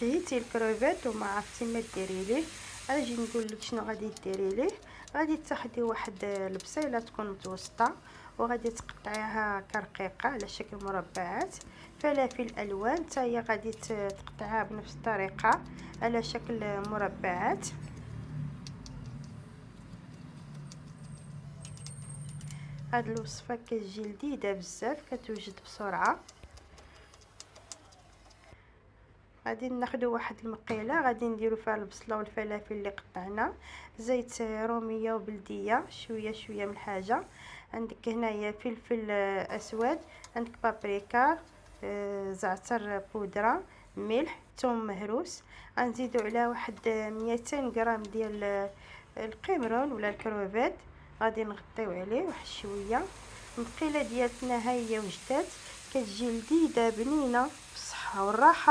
شهيتي الكروفيت وما عرفتي ما ديري ليه، اجي نقول لك شنو غادي ديري ليه. غادي تاخدي واحد البصيله تكون متوسطه وغادي تقطعيها كرقيقه على شكل مربعات. فلافل الوان حتى هي غادي تقطعها بنفس الطريقه على شكل مربعات. هاد الوصفه كتجي لذيذه بزاف، كتوجد بسرعه. غادي ناخذ واحد المقيله غادي نديرو فيها البصله والفلافل اللي قطعنا، زيت روميه وبلديه، شويه شويه من حاجه. عندك هنايا فلفل اسود، عندك بابريكا، زعتر بودره، ملح، ثوم مهروس. غنزيدو على واحد 200 غرام ديال القمرون ولا الكروفيت، غادي نغطيو عليه واحد شويه. المقيله ديالتنا ها هي وجدات، كتجي لذيذه بنينه بالصحه والراحه.